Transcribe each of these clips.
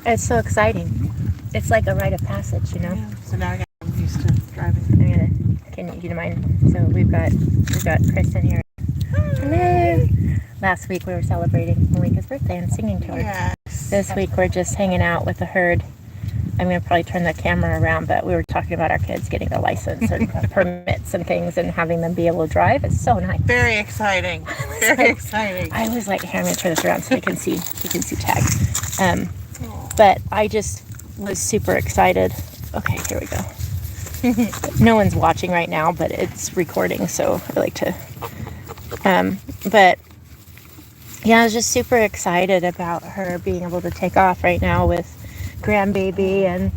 It's so exciting. It's like a rite of passage, you know. Yeah. So now I got used to driving. Can you mind? So we've got Kristen here. Hello. Last week we were celebrating Malika's birthday and singing to her. Yes. This week we're just hanging out with the herd. I'm going to probably turn the camera around, but we were talking about our kids getting their license and permits and things and having them be able to drive. It's so nice. Very exciting. Very exciting. I was like, here, I'm going to turn this around so they can see Tag. But I just was super excited. Okay, here we go. No one's watching right now, but it's recording, so I like to. But yeah, I was just super excited about her being able to take off right now with grandbaby and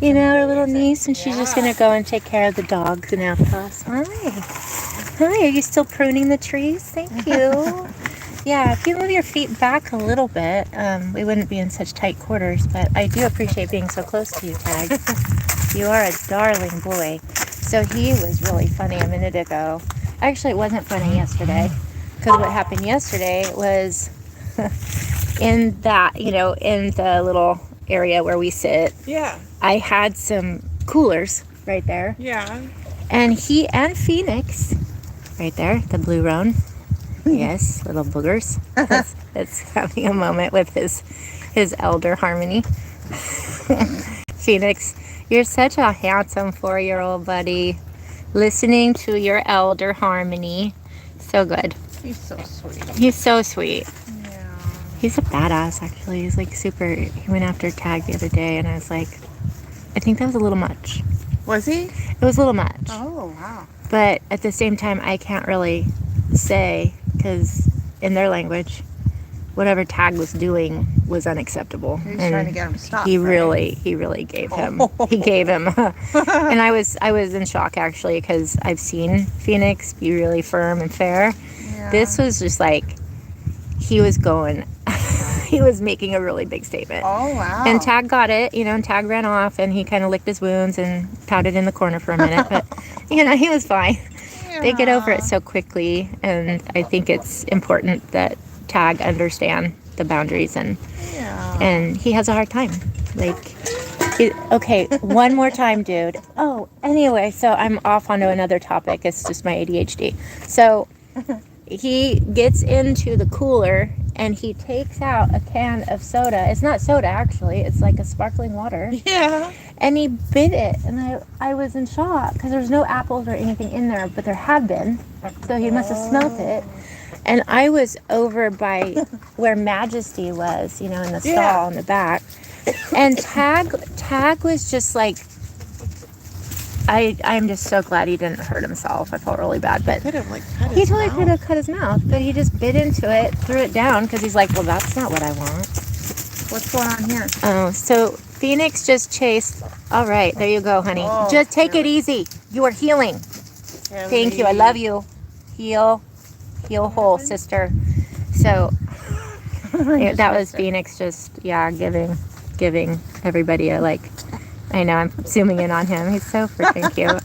her little niece, and she's just gonna go and take care of the dogs and us. Hi, are you still pruning the trees? Thank you. Yeah, if you move your feet back a little bit, we wouldn't be in such tight quarters, but I do appreciate being so close to you, Tag. You are a darling boy. So he was really funny a minute ago. Actually, it wasn't funny yesterday, because what happened yesterday was in that, in the little area where we sit. Yeah. I had some coolers right there. Yeah. And he and Phoenix, right there, the blue roan. Yes, little boogers. That's having a moment with his elder Harmony. Phoenix, you're such a handsome 4-year-old buddy. Listening to your elder Harmony. So good. He's so sweet. He's so sweet. Yeah. He's a badass, actually. He's like super. He went after Tag the other day, and I was like, I think that was a little much. Was he? It was a little much. Oh, wow. But at the same time, I can't really say, because in their language, whatever Tag was doing was unacceptable. He was trying to get him to stop. He really gave him. He gave him. And I was in shock, actually, because I've seen Phoenix be really firm and fair. Yeah. This was just like he was going. He was making a really big statement. Oh, wow. And Tag got it, and Tag ran off, and he kind of licked his wounds and pouted in the corner for a minute. But, he was fine. Yeah. They get over it so quickly, and I think it's important that Tag understand the boundaries, and he has a hard time. Okay, one more time, dude. Oh, anyway, so I'm off onto another topic. It's just my ADHD. So he gets into the cooler, and he takes out a can of soda. It's not soda, actually. It's like a sparkling water. Yeah. And he bit it, and I was in shock because there's no apples or anything in there, but there had been. So he must have smelt it. And I was over by where Majesty was, in the stall in the back. And Tag was just like, I'm just so glad he didn't hurt himself. I felt really bad, but Could have, cut he his totally mouth. could have cut his mouth, but he just bit into it, threw it down, because he's like, well, that's not what I want. What's going on here? Oh, so Phoenix just chased. All right, there you go, honey. Oh, just take it easy. You are healing. Thank you. I love you. Heal whole, sister. So that was Phoenix just, giving everybody a I know, I'm zooming in on him. He's so freaking cute.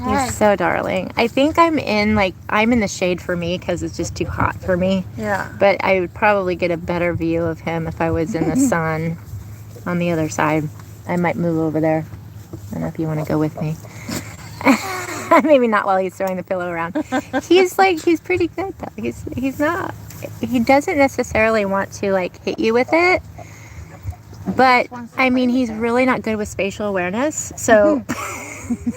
He's so darling. I think I'm in the shade for me because it's just too hot for me. Yeah. But I would probably get a better view of him if I was in the sun on the other side. I might move over there. I don't know if you want to go with me. Maybe not while he's throwing the pillow around. He's pretty good though. He doesn't necessarily want to hit you with it. But I mean, he's really not good with spatial awareness. So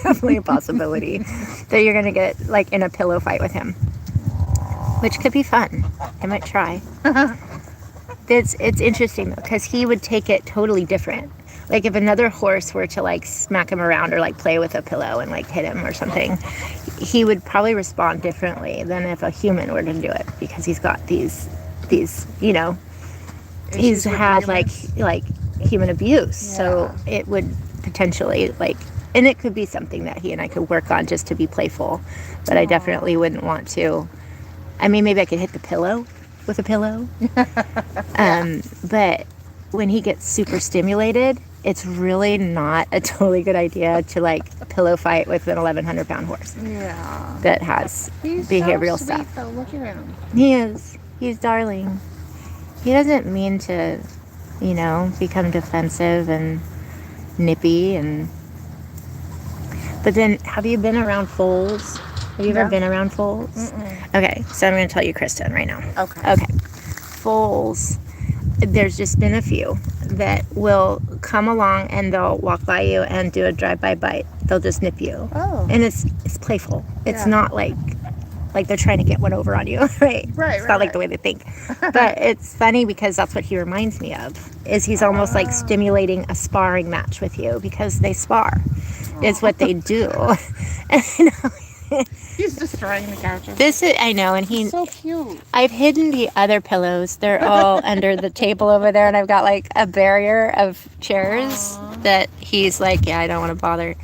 definitely a possibility that you're going to get in a pillow fight with him, which could be fun. I might try. It's interesting though, because he would take it totally different. Like if another horse were to smack him around or play with a pillow and hit him or something, he would probably respond differently than if a human were to do it, because he's got these he's had human abuse. So it would potentially and it could be something that he and I could work on just to be playful, but I definitely wouldn't want to. I mean, maybe I could hit the pillow with a pillow. But when he gets super stimulated, it's really not a totally good idea to pillow fight with an 1,100-pound horse. Yeah. That has He's behavioral so sweet, stuff. though. Look at him. He is. He's darling. He doesn't mean to you know, become defensive and nippy. But then, have you been around foals? Have you ever been around foals? Okay, so I'm going to tell you Kristen right now. Okay. Foals, there's just been a few that will come along and they'll walk by you and do a drive-by bite. They'll just nip you. Oh. And it's playful. It's not like they're trying to get one over on you, right? It's not like the way they think. But it's funny because that's what he reminds me of. Is he's almost like stimulating a sparring match with you because they spar. It's what they do. And, you know, He's destroying the couches. I know, and he's so cute. I've hidden the other pillows. They're all under the table over there, and I've got like a barrier of chairs that he's like, yeah, I don't want to bother.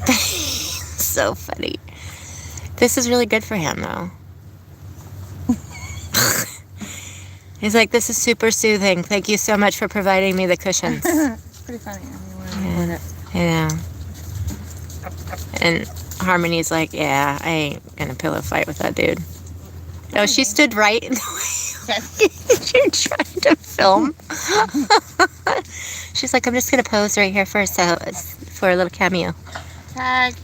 So funny. This is really good for him, though. He's like, this is super soothing. Thank you so much for providing me the cushions. It's pretty funny. Yeah. And Harmony's like, yeah, I ain't gonna pillow fight with that dude. No, she stood right in the way. You're trying to film. She's like, I'm just gonna pose right here for a little cameo. Tag,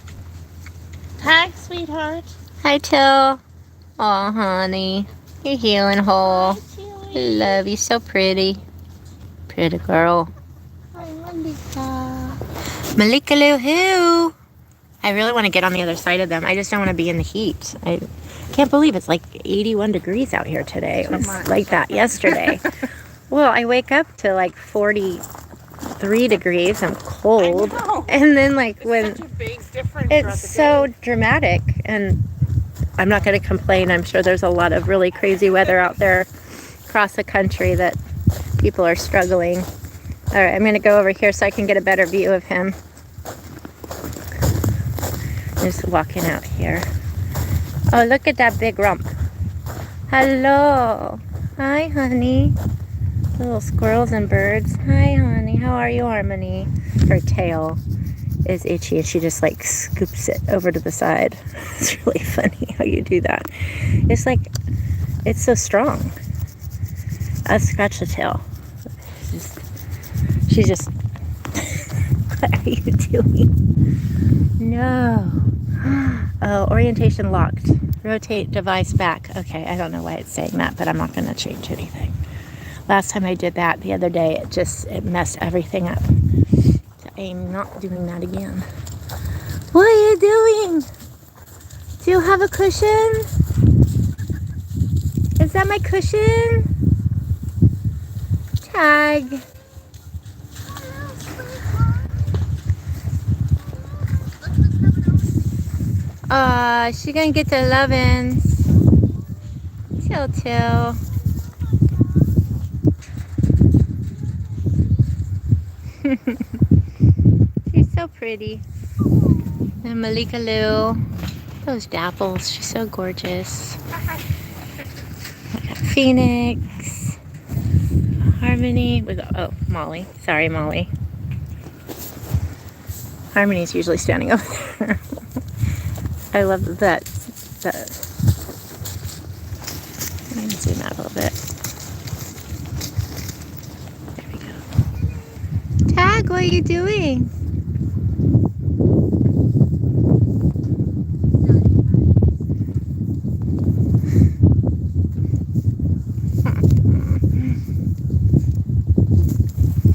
sweetheart. Hi, Till. Aw, honey. You're healing whole. I love you. So pretty. Pretty girl. Hi, Malika. Malika Lou Who. I really want to get on the other side of them. I just don't want to be in the heat. I can't believe it's like 81 degrees out here today. It was like that yesterday. Well, I wake up to like 43 degrees. I'm cold. And then like when Such a big difference. it's so dramatic, and I'm not going to complain. I'm sure there's a lot of really crazy weather out there across the country that people are struggling. All right, I'm going to go over here so I can get a better view of him. Just walking out here. Oh, look at that big rump. Hello. Hi, honey. Little squirrels and birds. Hi, honey. How are you, Harmony? Her tail is itchy and she just like scoops it over to the side. It's really funny how you do that. It's like, it's so strong. I'll scratch the tail. She's just what are you doing? No. Orientation locked. Rotate device back. Okay, I don't know why it's saying that, but I'm not going to change anything. Last time I did that the other day, it messed everything up. So I'm not doing that again. What are you doing? Do you have a cushion? Is that my cushion? Tag. She's gonna get the lovin's. Till. She's so pretty. And Malika Lou. Those dapples. She's so gorgeous. Phoenix. Harmony. Molly. Sorry, Molly. Harmony's usually standing over there. I love that. Let me zoom out a little bit. There we go. Tag, what are you doing?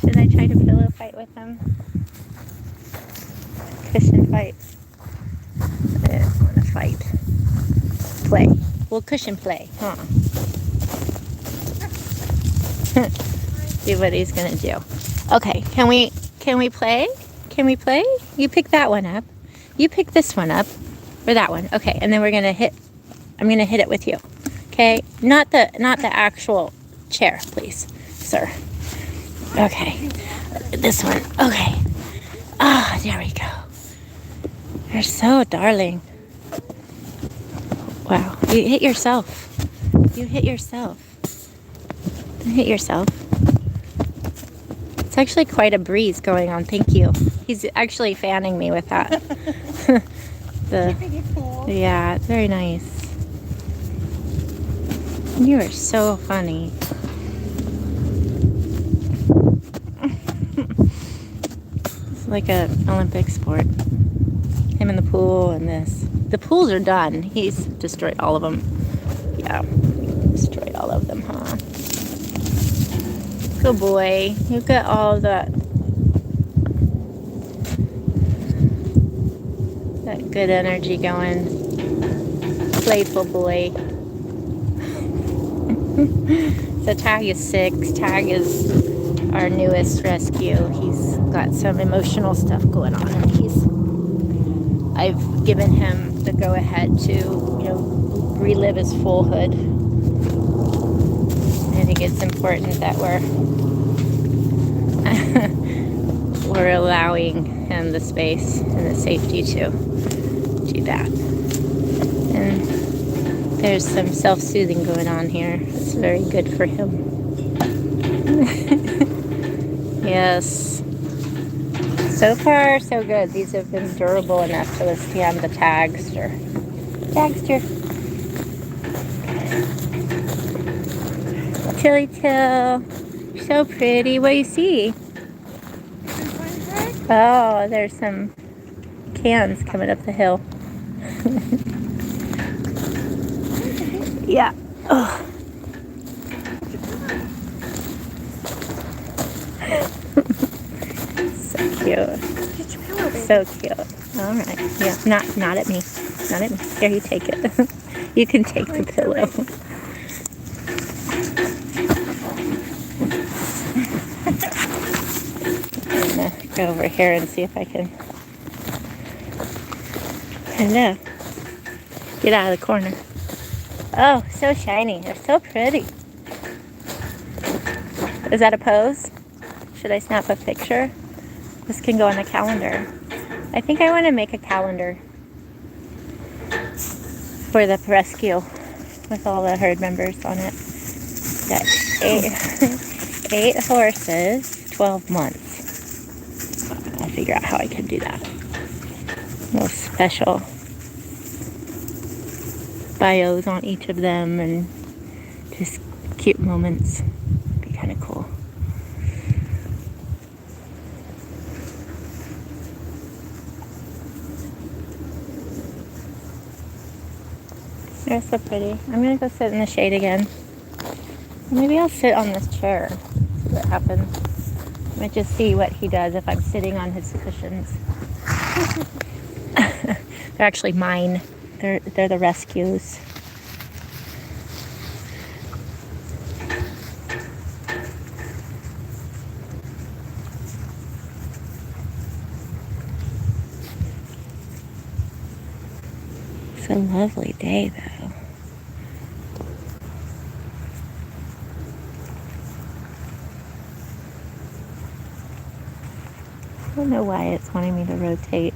Should I try to pillow fight with him? Cushion fight. I don't want to fight. Play. We'll cushion play, huh? See what he's gonna do. Okay, can we play? Can we play? You pick that one up. You pick this one up. Or that one. Okay, and then I'm gonna hit it with you. Okay? Not the actual chair, please, sir. Okay. This one. Okay. Ah, there we go. You're so darling. Wow. You hit yourself. You hit yourself. Don't hit yourself. It's actually quite a breeze going on. Thank you. He's actually fanning me with that. Yeah, it's very nice. You are so funny. like a Olympic sport. Him in the pool and this. The pools are done. He's destroyed all of them. Yeah, destroyed all of them, huh? Good boy. You've got all that good energy going. Playful boy. So Tag is 6. Tag is our newest rescue. He's got some emotional stuff going on, and I've given him the go-ahead to, relive his fullhood. I think it's important that we're allowing him the space and the safety to do that. And there's some self-soothing going on here. It's very good for him. Yes. So far, so good. These have been durable enough to withstand the Tagster. Tagster. Tilly Till. You're so pretty. What do you see? Oh, there's some cans coming up the hill. Yeah. Oh. So cute. So cute. All right. Yeah. Not at me. Not at me. Here, you take it. You can take the pillow. I'm gonna go over here and see if I can. Hello. Get out of the corner. Oh, so shiny. They're so pretty. Is that a pose? Should I snap a picture? This can go on the calendar. I think I want to make a calendar for the rescue with all the herd members on it. Got 8 horses, 12 months. I'll figure out how I can do that. Little special bios on each of them and just cute moments. Be kind of cool. They're so pretty. I'm gonna go sit in the shade again. Maybe I'll sit on this chair. See what happens. I might just see what he does if I'm sitting on his cushions. They're actually mine. They're the rescues. It's a lovely day, though. I don't know why it's wanting me to rotate.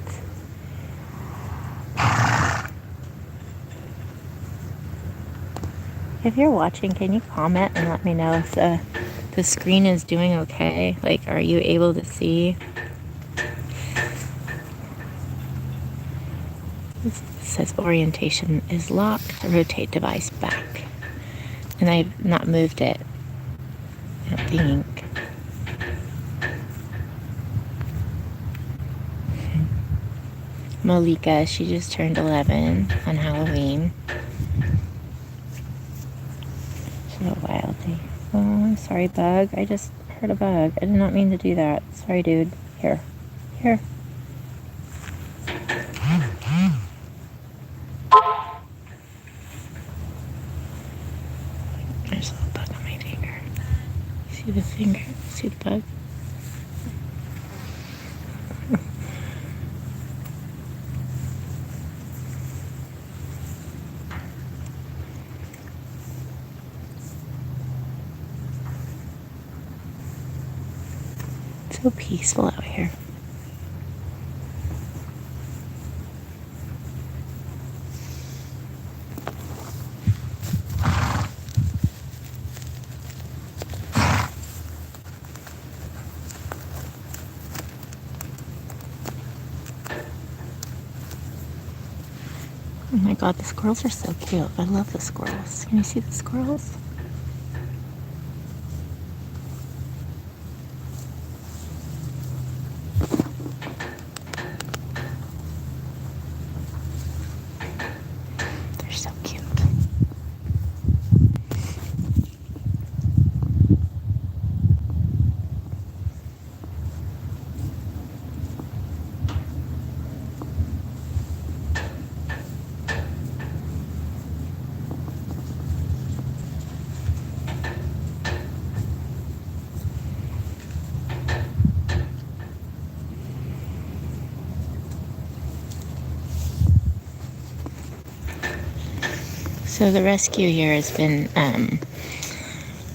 If you're watching, can you comment and let me know if the screen is doing okay? Like, are you able to see? It says orientation is locked. Rotate device back. And I've not moved it, I don't think. Malika, she just turned 11 on Halloween. She's a wildie. Oh, I'm sorry, bug. I just heard a bug. I did not mean to do that. Sorry, dude. Here. Here. There's a little bug on my finger. See the finger? See the bug? So peaceful out here. Oh my god, the squirrels are so cute. I love the squirrels. Can you see the squirrels? So the rescue here has been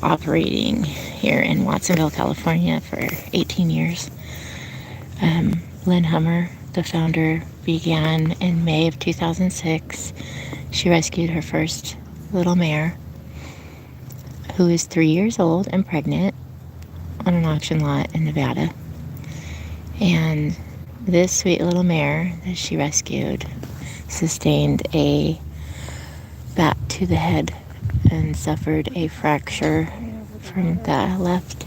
operating here in Watsonville, California for 18 years. Lynn Hummer, the founder, began in May of 2006. She rescued her first little mare, who is 3 years old and pregnant, on an auction lot in Nevada. And this sweet little mare that she rescued sustained a bat to the head and suffered a fracture from the left.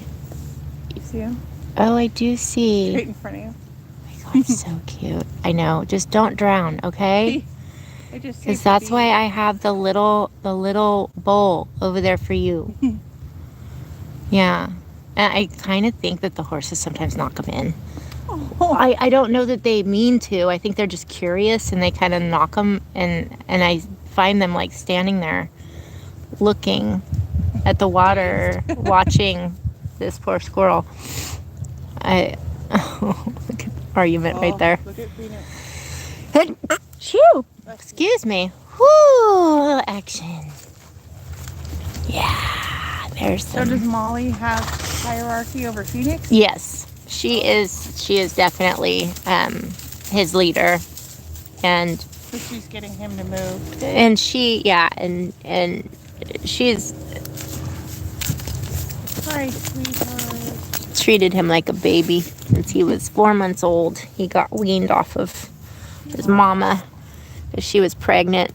See him? Oh, I do see. Right in front of you. Oh my God, so cute. I know. Just don't drown, okay? I just Because that's why I have the little bowl over there for you. Yeah. And I kind of think that the horses sometimes knock them in. I don't know that they mean to. I think they're just curious and they kind of knock them. And I find them like standing there looking at the water, watching this poor squirrel. Look at the argument right there. Look at Peanut. Shoo! Excuse me. Whoo! Action. Yeah, there's So some. does Molly have hierarchy over Phoenix? Yes, she is definitely his leader, and So she's getting him to move. and she and she's Hi, sweetheart. treated him like a baby since he was 4 months old. He got weaned off of his mama because she was pregnant,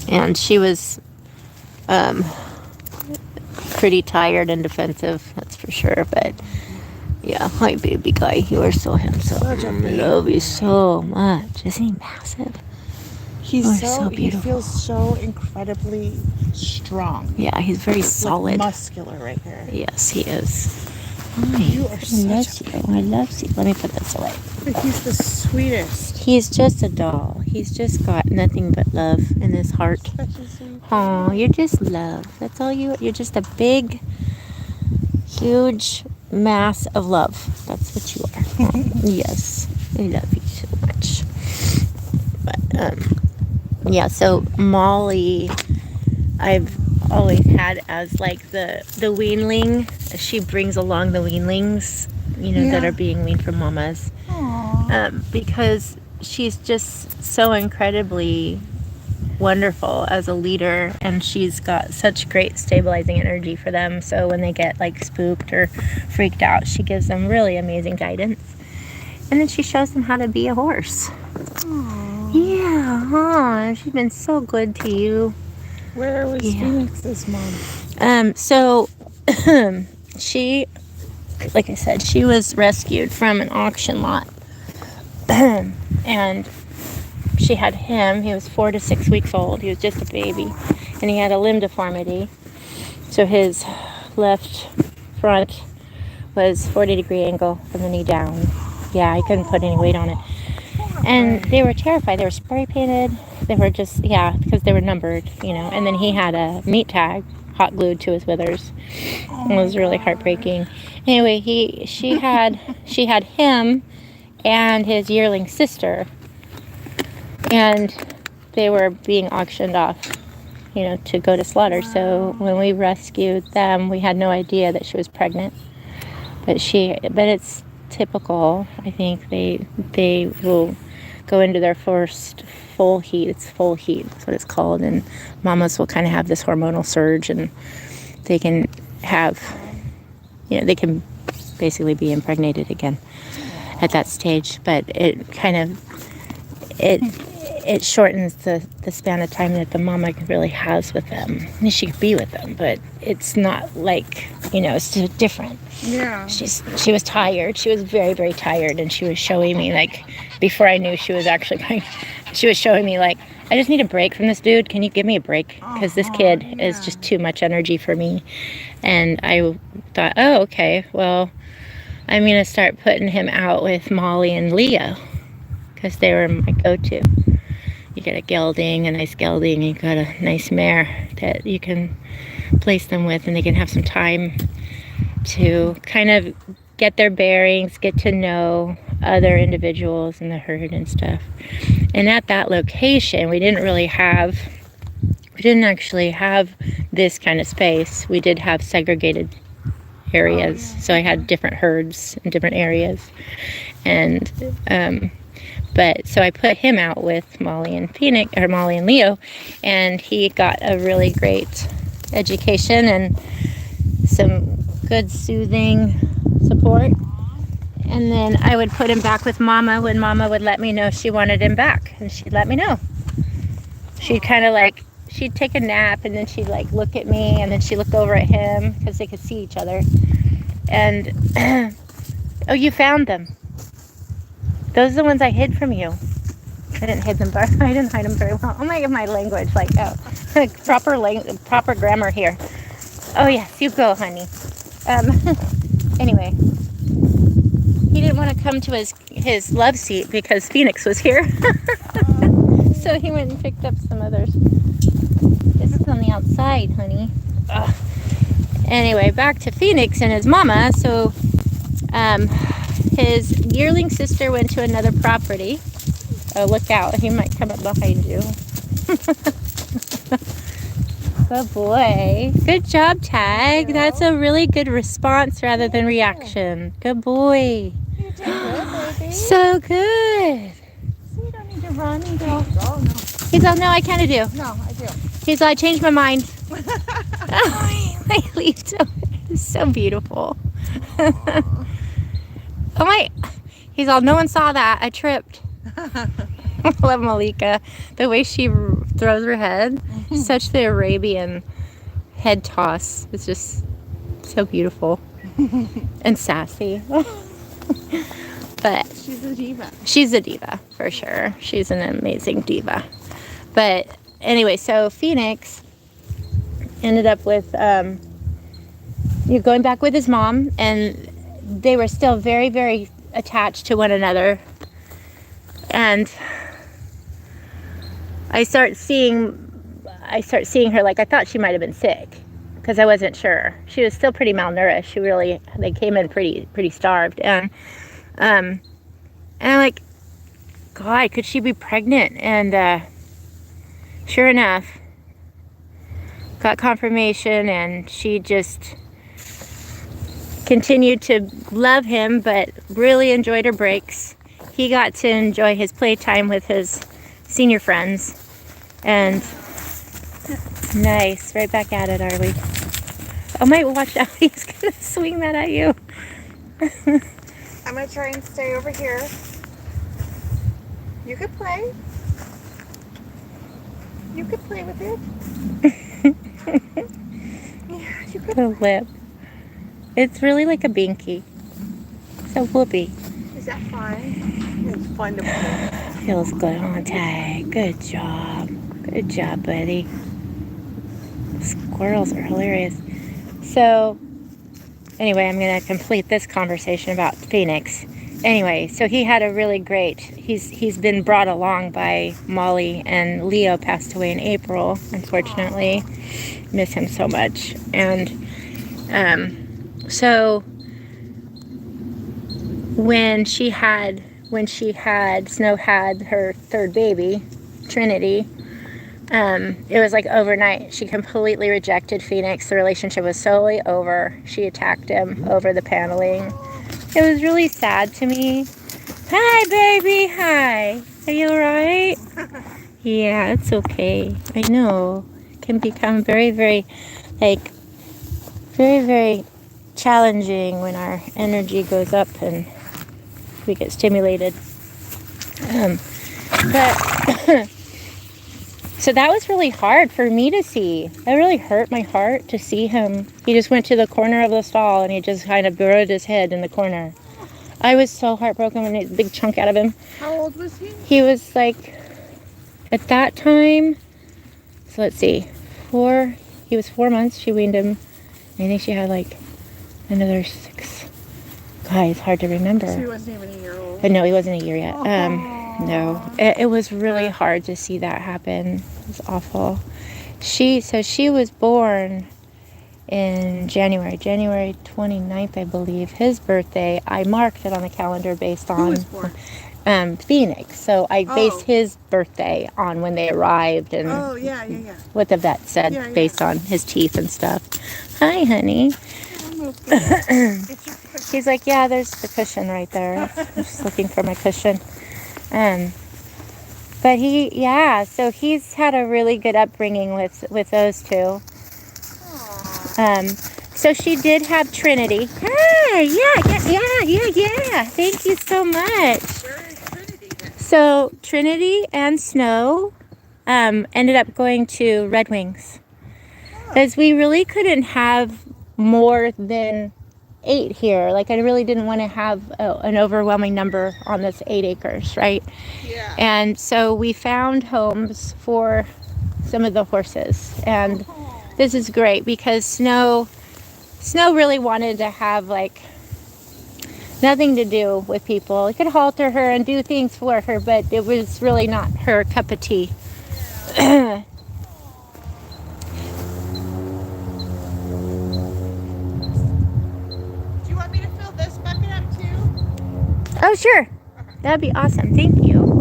and she was pretty tired and defensive, that's for sure. But yeah, hi baby guy, you are so handsome. I love you so much. Isn't he massive? He's Oh, so so beautiful. He feels so incredibly strong. Yeah, he's very Like solid. muscular right here. Yes, he is. You are I such love you. I love you. Let me put this away. But he's the sweetest. He's just a doll. He's just got nothing but love in his heart. Such a sweet. Oh, you're just love. That's all you. You're just a big, huge mass of love. That's what you are. Yes, I love you so much. But yeah. So Molly, I've always had as like the weanling. She brings along the weanlings, that Yeah. are being weaned from mamas. Aww. Because she's just so incredibly wonderful as a leader, and she's got such great stabilizing energy for them. So when they get like spooked or freaked out, she gives them really amazing guidance, and then she shows them how to be a horse. Aww. Yeah, huh? She's been so good to you. Where was Yeah. Phoenix this month? So she, like I said, she was rescued from an auction lot. And she had him. He was 4 to 6 weeks old. He was just a baby. And he had a limb deformity. So his left front was 40-degree angle from the knee down. Yeah, I couldn't put any weight on it. And they were terrified. They were spray painted. They were just, because they were numbered, And then he had a meat tag hot glued to his withers. It was really heartbreaking. Anyway, she had him and his yearling sister, and they were being auctioned off, to go to slaughter. So when we rescued them, we had no idea that she was pregnant. But it's typical. I think they will go into their first full heat. It's full heat. That's what it's called. And mamas will kind of have this hormonal surge, and they can have, they can basically be impregnated again at that stage. But it kind of, it shortens the span of time that the mama really has with them. And she could be with them, but it's not like, it's just different. Yeah. She was tired. She was very, very tired, and she was showing me, like, before I knew she was actually going, she was showing me, like, I just need a break from this dude. Can you give me a break? Because this kid is just too much energy for me. And I thought, oh, okay, well, I'm going to start putting him out with Molly and Leo, because they were my go-to. You get a gelding, a nice gelding, you got a nice mare that you can place them with, and they can have some time to kind of get their bearings, get to know other individuals in the herd and stuff. And at that location, we didn't really have we didn't actually have this kind of space. We did have segregated areas. So I had different herds in different areas. And, but so I put him out with Molly and Phoenix, or Molly and Leo, and he got a really great education and some good soothing support. And then I would put him back with Mama when Mama would let me know she wanted him back, and she'd let me know. She'd kind of like, she'd take a nap, and then she'd like look at me, and then she'd look over at him because they could see each other. And oh, you found them. Those are the ones I hid from you. I didn't hide them very well. Oh my language, like proper grammar here. Oh yes, you go, honey. Anyway, he didn't want to come to his love seat because Phoenix was here. So he went and picked up some others. This is on the outside, honey. Ugh. Anyway, back to Phoenix and his mama. So his yearling sister went to another property. Oh, look out. He might come up behind you. Good boy. Good job, Tag. That's a really good response rather than reaction. Good boy. You did good, baby. So good. So you don't need to run and go. Oh, no. He's all, no, I kind of do. No, I do. He's all, I changed my mind. Oh, my leaf is so beautiful. Oh, my. He's all, no one saw that. I tripped. I love Malika. The way she throws her head. Such the Arabian head toss. It's just so beautiful. And sassy. But She's a diva. she's a diva, for sure. She's an amazing diva. But anyway, so Phoenix ended up with going back with his mom, and they were still very, very attached to one another. And I start seeing her, like, I thought she might have been sick because I wasn't sure. She was still pretty malnourished. They came in pretty starved. And I'm like, God, could she be pregnant? And sure enough, got confirmation, and she just continued to love him, but really enjoyed her breaks. He got to enjoy his playtime with his senior friends. And nice, right back at it, are we? Oh my, watch out, he's gonna swing that at you. I'm going to try and stay over here. You could play. You could play with it. Yeah, you could. The lip. It's really like a binky. So whoopee. Is that fun? It's fun to play. Feels good on Tag. Good job. Good job, buddy. Squirrels are hilarious. So, anyway, I'm going to complete this conversation about Phoenix. Anyway, so he had a really great, he's been brought along by Molly, and Leo passed away in April, unfortunately. Miss him so much. And so when Snow had her third baby, Trinity, it was like overnight. She completely rejected Phoenix. The relationship was solely over. She attacked him over the paneling. It was really sad to me. Hi, baby. Hi. Are you alright? Yeah, it's okay. I know. It can become very, very, very, very challenging when our energy goes up and we get stimulated. But so that was really hard for me to see. That really hurt my heart to see him. He just went to the corner of the stall and he just kind of burrowed his head in the corner. I was so heartbroken when a big chunk out of him. How old was he? He was like, at that time, so let's see, he was 4 months. She weaned him. I think she had like another 6. God, it's hard to remember. So he wasn't even a year old? No, he wasn't a year yet. No, it was really hard to see that happen. It was awful. She was born in January 29th, I believe. His birthday, I marked it on the calendar based on... Who was born? Phoenix. So I based his birthday on when they arrived and what the vet said based on his teeth and stuff. Hi, honey. He's like, yeah, there's the cushion right there. I'm just looking for my cushion. But so he's had a really good upbringing with those two. So she did have Trinity. Hey, yeah. Thank you so much. Where is Trinity then? So Trinity and Snow ended up going to Red Wings. Because we really couldn't have more than 8 here. Like, I really didn't want to have an overwhelming number on this 8 acres, right? Yeah. And so we found homes for some of the horses. And this is great because Snow really wanted to have, like, nothing to do with people. He could halter her and do things for her, but it was really not her cup of tea. Yeah. Do you want me to fill this bucket up too? Oh, sure. That'd be awesome. Thank you.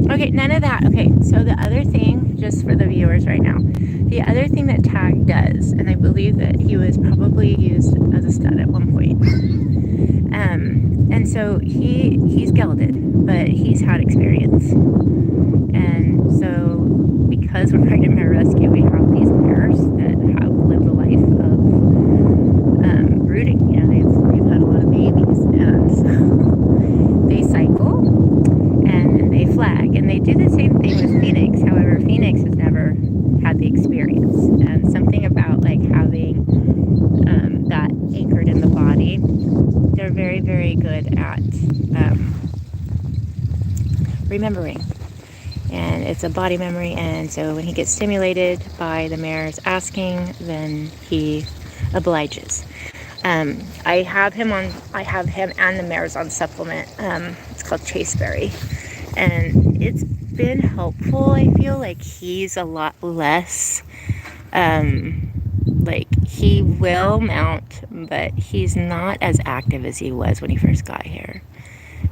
Okay, none of that. Okay, so the other thing, just for the viewers right now, the other thing that Tag does, and I believe that he was probably used as a stud at one point, and so he's gelded, but he's had experience. And so because we're Pregnant Mare Rescue, we have these mares that have lived a life of brooding. You know, they've had a lot of babies, and so they cycle and they flag, and they do the same thing with Phoenix. However, Phoenix has never had the experience, and something about like having that anchored in the body, they're very, very good at remembering. And it's a body memory, and so when he gets stimulated by the mares asking, then he obliges. I have him and the mares on supplement. It's called Chaseberry, and it's been helpful. I feel like he's a lot less, like he will mount, but he's not as active as he was when he first got here.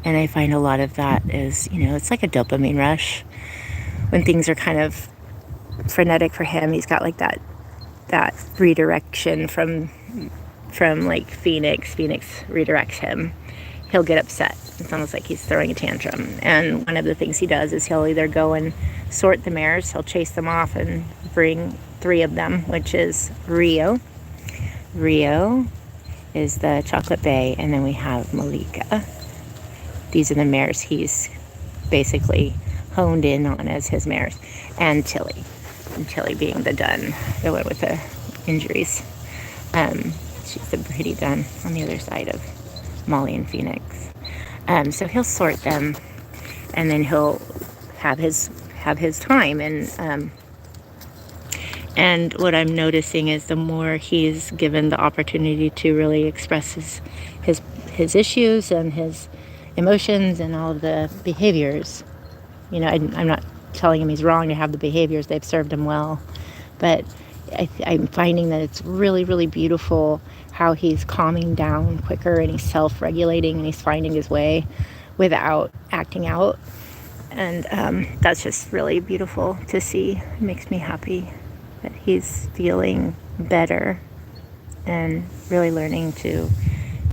And I find a lot of that is, you know, it's like a dopamine rush. When things are kind of frenetic for him, he's got like that redirection from like Phoenix. Phoenix redirects him. He'll get upset. It's almost like he's throwing a tantrum. And one of the things he does is he'll either go and sort the mares, he'll chase them off and bring 3 of them, which is Rio. Rio is the Chocolate Bay, and then we have Malika. These are the mares he's basically honed in on as his mares. And Tilly. And Tilly being the dun, the one with the injuries. She's the pretty dun on the other side of Molly and Phoenix. So he'll sort them, and then he'll have his time. And what I'm noticing is the more he's given the opportunity to really express his issues and his emotions and all of the behaviors. You know, I'm not telling him he's wrong to have the behaviors. They've served him well. But I'm finding that it's really, really beautiful how he's calming down quicker, and he's self-regulating, and he's finding his way without acting out. And that's just really beautiful to see. It makes me happy that he's feeling better and really learning to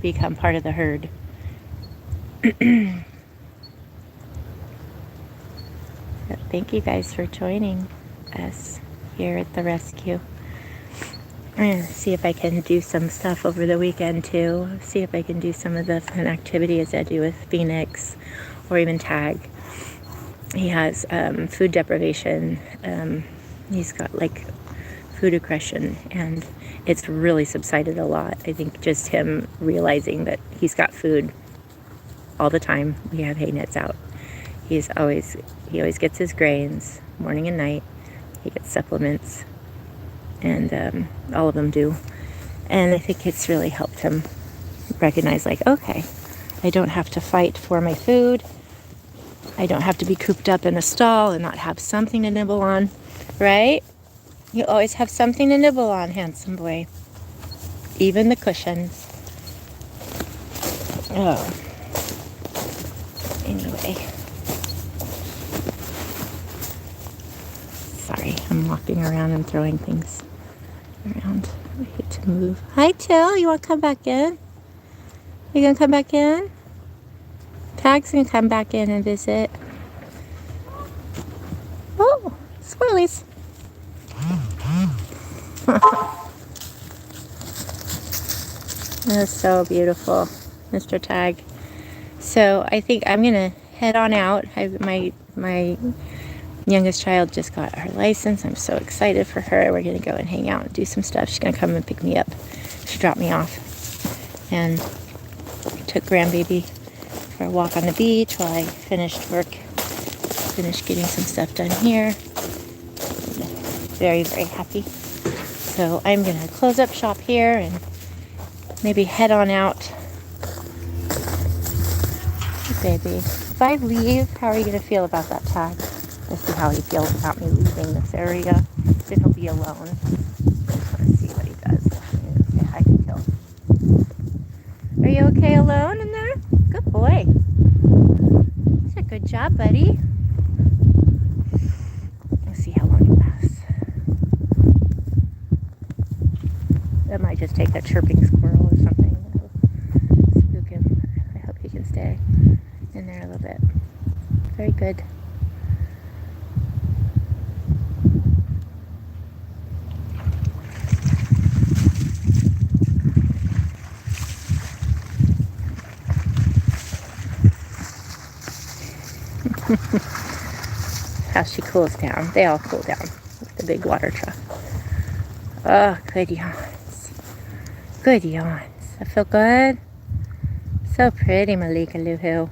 become part of the herd. Thank you guys for joining us here at the rescue. I'm going to see if I can do some stuff over the weekend too. See if I can do some of the fun activities I do with Phoenix or even Tag. He has food deprivation. He's got like food aggression, and it's really subsided a lot. I think just him realizing that he's got food all the time. We have hay nets out. He always gets his grains morning and night. He gets supplements, and all of them do. And I think it's really helped him recognize, like, okay, I don't have to fight for my food. I don't have to be cooped up in a stall and not have something to nibble on, right? You always have something to nibble on, handsome boy. Even the cushions. Oh. Anyway. Sorry, I'm walking around and throwing things around. I hate to move. Hi, Till. You want to come back in? You gonna come back in? Tag's gonna come back in and visit. Oh, squirrelies. That's so beautiful, Mr. Tag. So I think I'm gonna head on out. My youngest child just got her license. I'm so excited for her. We're gonna go and hang out and do some stuff. She's gonna come and pick me up. She dropped me off and took grandbaby for a walk on the beach while I finished getting some stuff done here. Very, very happy. So I'm gonna close up shop here and maybe head on out. Baby, if I leave, how are you gonna feel about that Tag? Let's see how he feels about me leaving this area. Then he'll be alone. I just want to see what he does. Say hi to Till. Are you okay alone in there? Good boy. That's a good job, buddy. Let's see how long it lasts. That might just take a chirping squirrel or something. That'll spook him. I hope he can stay in there a little bit. Very good. How she cools down. They all cool down with the big water truck. Oh, good yawns. Good yawns. I feel good. So pretty, Malika Luhu.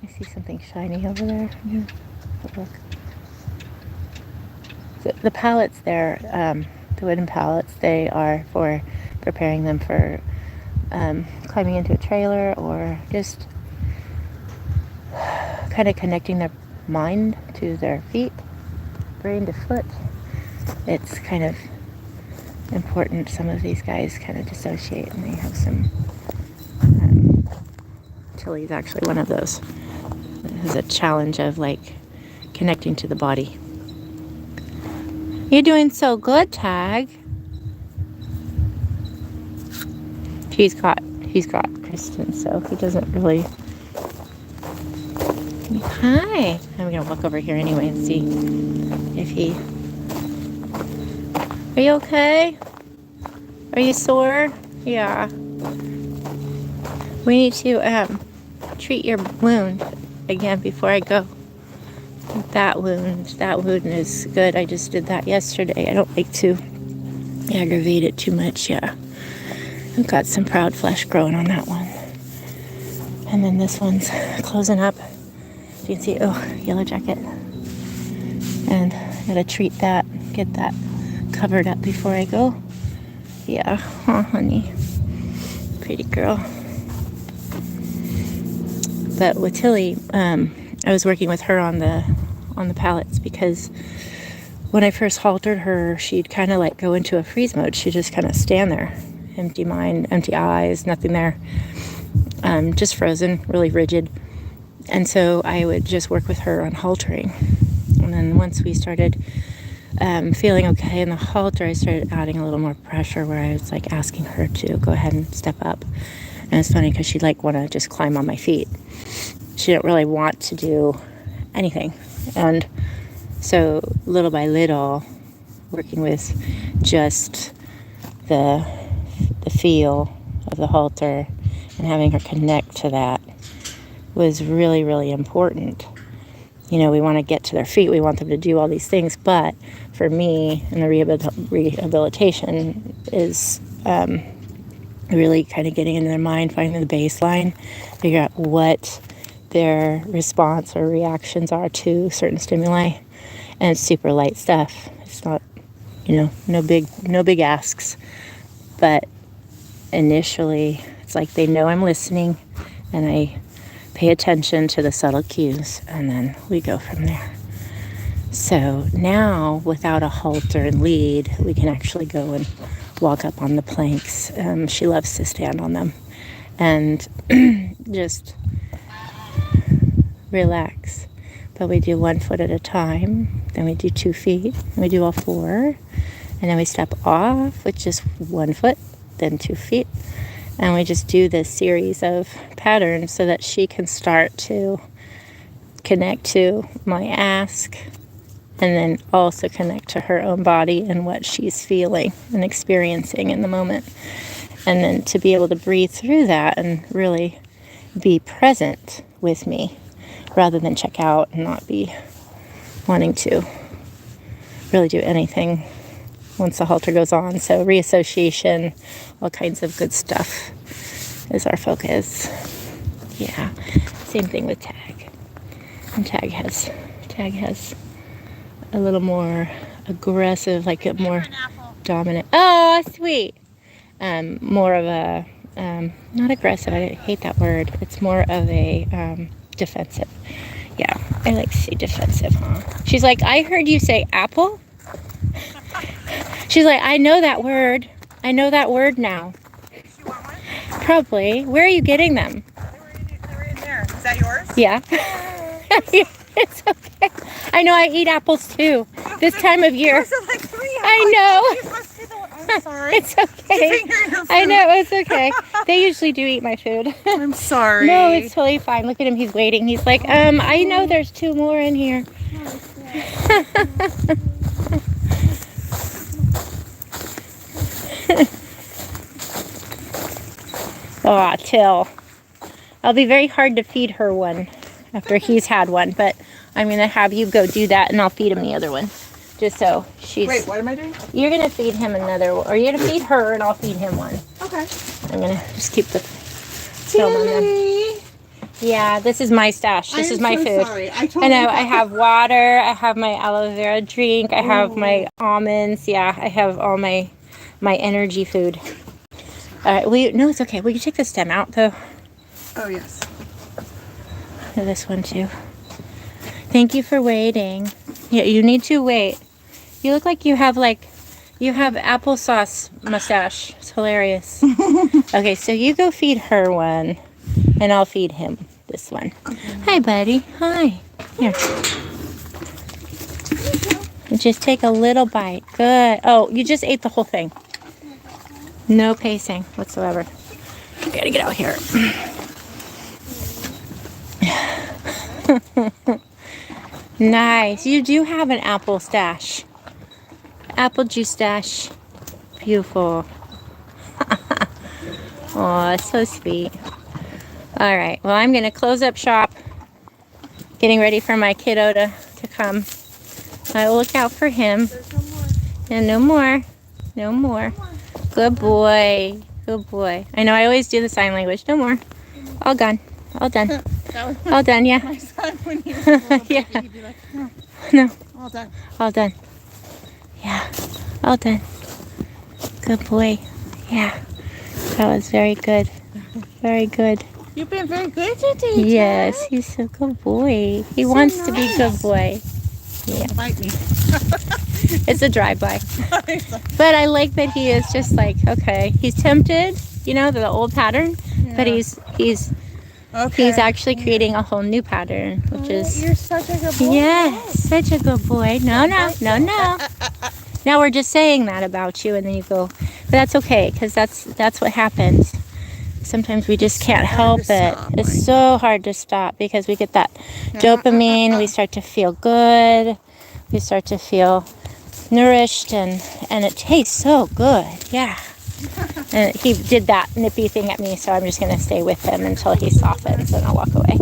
I see something shiny over there. Yeah. Look. The pallets there, the wooden pallets, they are for preparing them for climbing into a trailer or just kind of connecting their mind to their feet, brain to foot. It's kind of important. Some of these guys kind of dissociate and they have some, Tilly's actually one of those. It has a challenge of like connecting to the body. You're doing so good, Tag. He's got Kristen, so he doesn't really. Hi. I'm gonna walk over here anyway and see if he. Are you okay? Are you sore? Yeah. We need to treat your wound again before I go. That wound is good. I just did that yesterday. I don't like to aggravate it too much. Yeah, I've got some proud flesh growing on that one, and then this one's closing up. You can see, yellow jacket, and I gotta treat that, get that covered up before I go. Yeah, oh honey, pretty girl. But with Tilly, I was working with her on the pallets because when I first haltered her, she'd kind of like go into a freeze mode. She'd just kind of stand there, empty mind, empty eyes, nothing there, just frozen, really rigid. And so I would just work with her on haltering. And then once we started feeling okay in the halter, I started adding a little more pressure where I was like asking her to go ahead and step up. And it's funny because she'd like want to just climb on my feet. She didn't really want to do anything. And so little by little, working with just the feel of the halter and having her connect to that was really, really important. You know, we want to get to their feet. We want them to do all these things. But for me, and the rehabilitation is really kind of getting into their mind, finding the baseline, figure out what their response or reactions are to certain stimuli. And it's super light stuff. It's not, no big asks. But initially, it's like they know I'm listening and I pay attention to the subtle cues, and then we go from there. So now, without a halter and lead, we can actually go and walk up on the planks. She loves to stand on them and just relax. But we do 1 foot at a time, then we do 2 feet, and we do all 4, and then we step off with just 1 foot, then 2 feet, and we just do this series of patterns so that she can start to connect to my ask, and then also connect to her own body and what she's feeling and experiencing in the moment. And then to be able to breathe through that and really be present with me rather than check out and not be wanting to really do anything once the halter goes on. So reassociation, all kinds of good stuff is our focus. Yeah, same thing with tag. And tag has a little more aggressive, like a more dominant. Oh, sweet. More of a, not aggressive, I hate that word. It's more of a defensive. Yeah, I like to say defensive, huh? She's like, I heard you say apple. She's like, I know that word. I know that word now. You want one? Probably. Where are you getting them? They were in there. Is that yours? Yeah. It's okay. I know I eat apples too. This time of year. Those are like 3 apples. I know. You must be the one. I'm sorry. It's okay. I know, it's okay. They usually do eat my food. I'm sorry. No, it's totally fine. Look at him, he's waiting. He's like, I know there's 2 more in here. Aw, Till. I'll be very hard to feed her one after he's had one, but I'm going to have you go do that and I'll feed him the other one. Just so she's... Wait, what am I doing? You're going to feed him another one, or you're going to feed her and I'll feed him one. Okay. I'm going to just keep the film on them. Yeah, this is my stash. This is my food. Sorry. I know, I have water, I have my aloe vera drink, I have my almonds. Yeah, I have all my energy food. All right, no, it's okay. Will you take the stem out though? Oh, yes. This one too. Thank you for waiting. Yeah, you need to wait. You look like you have applesauce mustache. It's hilarious. Okay, so you go feed her one, and I'll feed him this one. Hi, buddy. Hi. Here. And just take a little bite. Good. Oh, you just ate the whole thing. No pacing whatsoever. I gotta get out here. Nice. You do have an apple stash. Apple juice stash. Beautiful. Oh, so sweet. All right. Well, I'm going to close up shop. Getting ready for my kiddo to come. I will look out for him. There's no more. And no more. No more. Good boy. Good boy. I know I always do the sign language. No more. All gone. All done. All done, yeah. My son, when he was a little Yeah. baby, he'd be like, no, No. all done. All done. Yeah. All done. Good boy. Yeah. That was very good. Very good. You've been very good today, Yes, Jack. he's a good boy. He So wants to be nice. good boy. Yeah. Don't bite me. It's a drive-by. But I like that he is just like, okay, he's tempted, you know, the old pattern, but Yeah. he's Okay. actually creating a whole new pattern, which is, You're such a good boy. yes, such a good boy. No. Now we're just saying that about you, and then you go, but that's okay, because that's what happens. Sometimes we just can't help to it. stop, It's so hard to stop because we get that dopamine. We start to feel good. We start to feel nourished, and it tastes so good. Yeah. And he did that nippy thing at me, so I'm just going to stay with him until he softens, and I'll walk away.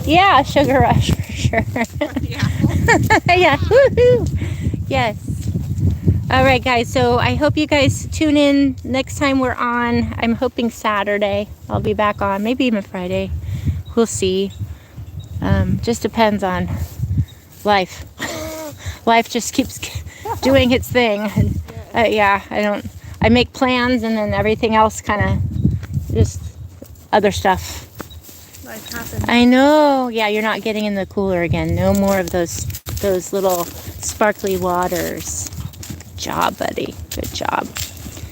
Yeah, sugar rush for sure. Yeah. Yeah. Woohoo! Yes. All right, guys. So I hope you guys tune in next time we're on. I'm hoping Saturday I'll be back on, maybe even Friday. We'll see. Just depends on life. Life just keeps doing its thing. And, yeah, I make plans, and then everything else kind of just other stuff. Life happens. I know. Yeah, you're not getting in the cooler again. No more of those those little sparkly waters. Good job, buddy. Good job.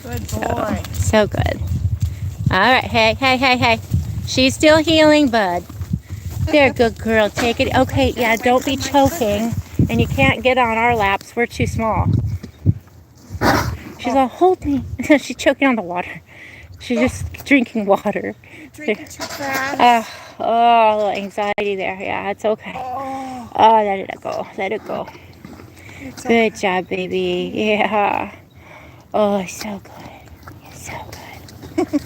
Good boy. So good. All right. Hey. She's still healing, bud. There, good girl. Take it. Okay, yeah, don't be choking. And you can't get on our laps. We're too small. She's all, hold me. She's choking on the water. She's just drinking water. Drinking too fast. Oh, a little anxiety there. Yeah, it's okay. Oh, Let it go. Let it go. it's Good job, baby. Yeah. Oh, so good. It's so good.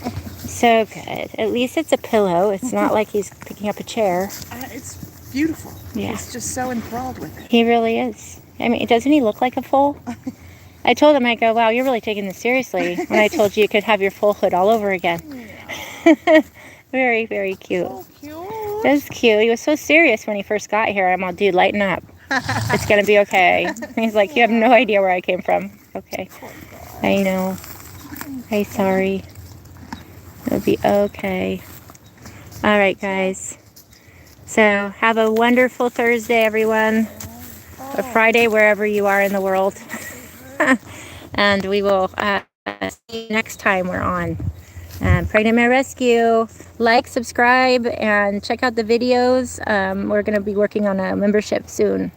So good. At least it's a pillow. It's not like he's picking up a chair. It's beautiful. Yeah. He's just so enthralled with it. He really is. I mean, doesn't he look like a foal? I told him, I go, wow, you're really taking this seriously. When I told you could have your foalhood all over again. Yeah. Very, very cute. So cute. That's cute. He was so serious when he first got here. I'm all, dude, lighten up. It's going to be okay. He's like, you have no idea where I came from. Okay. I know. I'm sorry. It'll be okay. All right, guys. So have a wonderful Thursday, everyone. Or Friday, wherever you are in the world. And we will see you next time we're on Pregnant Mare Rescue. Like, subscribe, and check out the videos. We're going to be working on a membership soon.